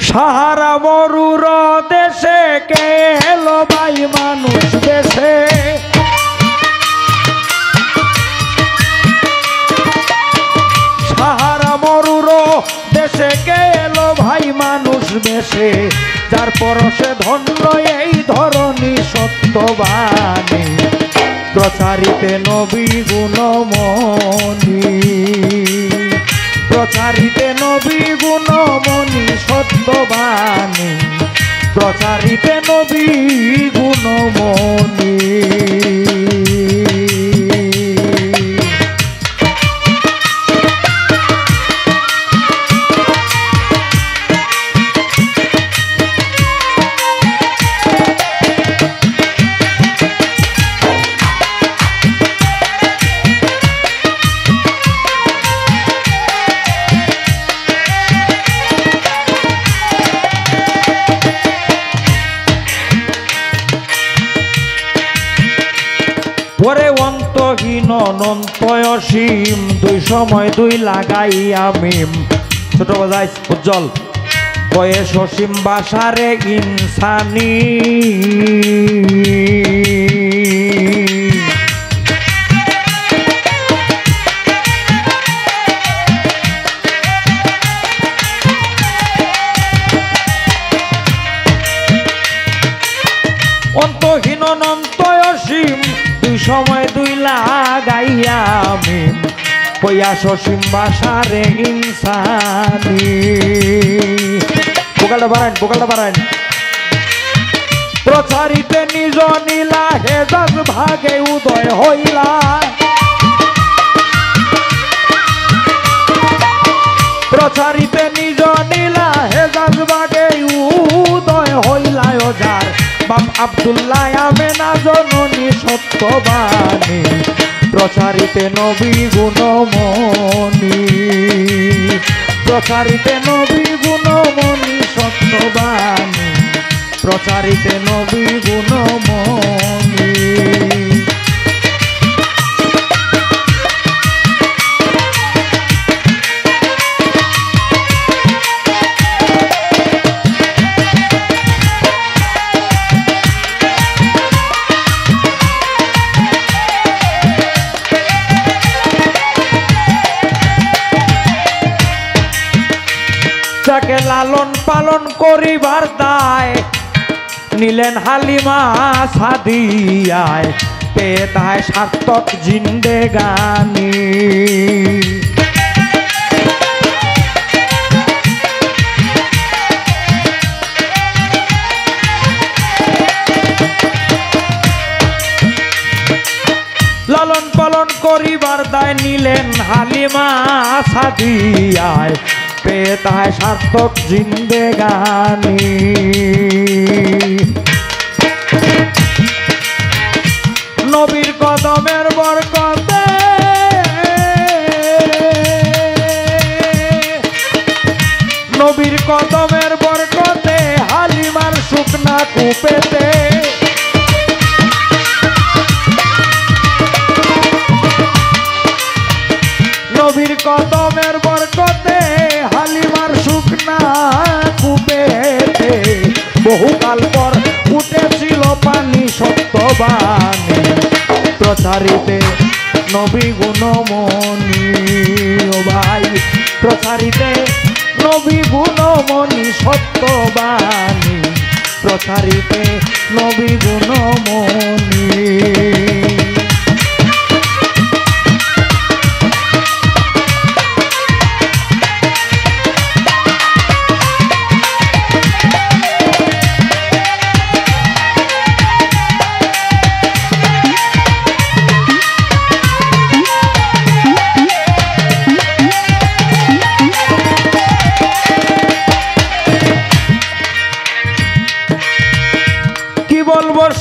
সাহারা মরুর দেশে কে এলো ভাই মানুষ দেশে সাহারা মরুর দেশে কে এলো ভাই মানুষ দেশে যার পরশে ধন্য এই ধরনী সত্যবাণী প্রচারিতে নবী গুণমণি প্রচারিতে নবী গুণমণি সত্যবাণী প্রচারিতে নবী গুণমণি পরে অন্তহীন অনন্ত অসীম দুই সময় দুই লাগাই আমিম ছোট বাজাই উজ্জ্বল বয়স অসীম বাসারে ইনসানি অন্তহীন অনন্ত অসীম দুই সময় দুই লাগাইয়া আমি বয়স অসীম বাসারে ইনসানি বোকালটা বাড়ান প্রচারিতে নিজ নীলা হেজাজ ভাগে উদয় হইলা প্রচারিতে নিজ নীলা হেজাজ ভাগে উদয় হইলা যার বাপ আব্দুল্লাহ আমেনা জননী সত্যবাণী প্রচারিতে নবী গুণমণি প্রচারিতে নবী গুণমণি সত্যবাণী প্রচারিতে নবী গুণমণি যাকে লালন পালন করিবার দায় নিলেন হালিমা সাদিয়ায় পেয়ে তাই সার্থক জিন্দেগানি লালন পালন করিবার দায় নিলেন হালিমা সাদিয়ায় পেয়ে তাই সার্থক জিন্দেগানি নবীর কদমের বরকতে নবীর কদমের বরকতে হালিমার শুকনা কুপেতে নবীর কদমের বরকতে হালিমার শুকনা কুপেতে বহুকাল পর উঠেছিল পানি সত্যবাণী প্রচারিতে নবী গুণমণি ও ভাই প্রচারিতে নবী গুণমণি সত্যবাণী প্রচারিতে নবী গুণমণি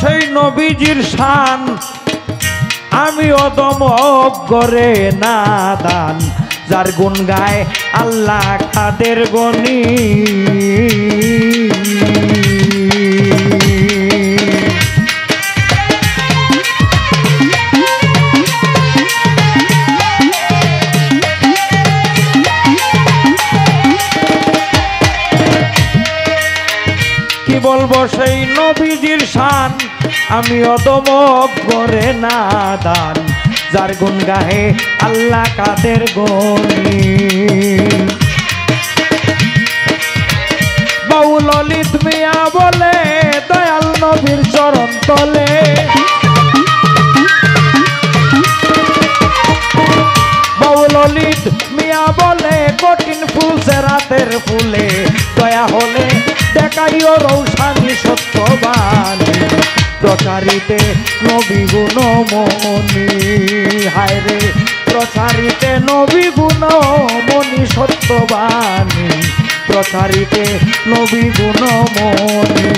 সেই নবীজির শান আমি অদম করে নাদান যার গুণ গায় আল্লাহ কাদের গনি বলবো সেই নবীজির শান, আমি অদম করে না দান, যার গুণ গাহে আল্লাহ কাদের গনি। বাউল ললিত মিয়া বলে দয়াল নবীর চরণ তলে, বাউল ললিত মিয়া বলে কঠিন ফুলছে রাতের ফুলে, দয়া হলে দেখাইও রৌশানি সত্যবাণী, প্রচারিতে নবী গুণমণি। হায় রে প্রচারিতে নবী গুণমণি সত্যবাণী, প্রচারিতে নবী গুণমণি।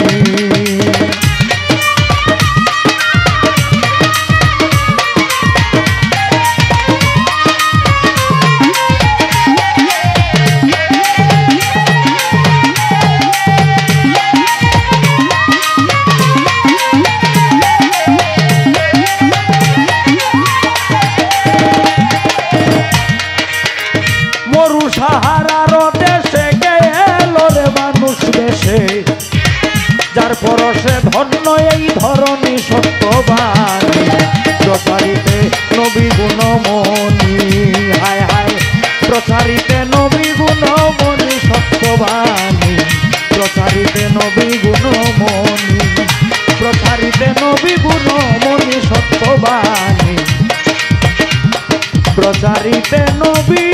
মরু সাহারার দেশে গেল রে মানুষ দেশে, যার পরশে ধন্য এই ধরনী সত্যবাণী, প্রচারিতে নবী গুণমণি। হায় হায় প্রচারিতে নবী গুণমণি সত্যবাণী, প্রচারিতে নবী গুণমণি, প্রচারিতে নবী গুণমণি সত্যবাণী, প্রচারিতে নবী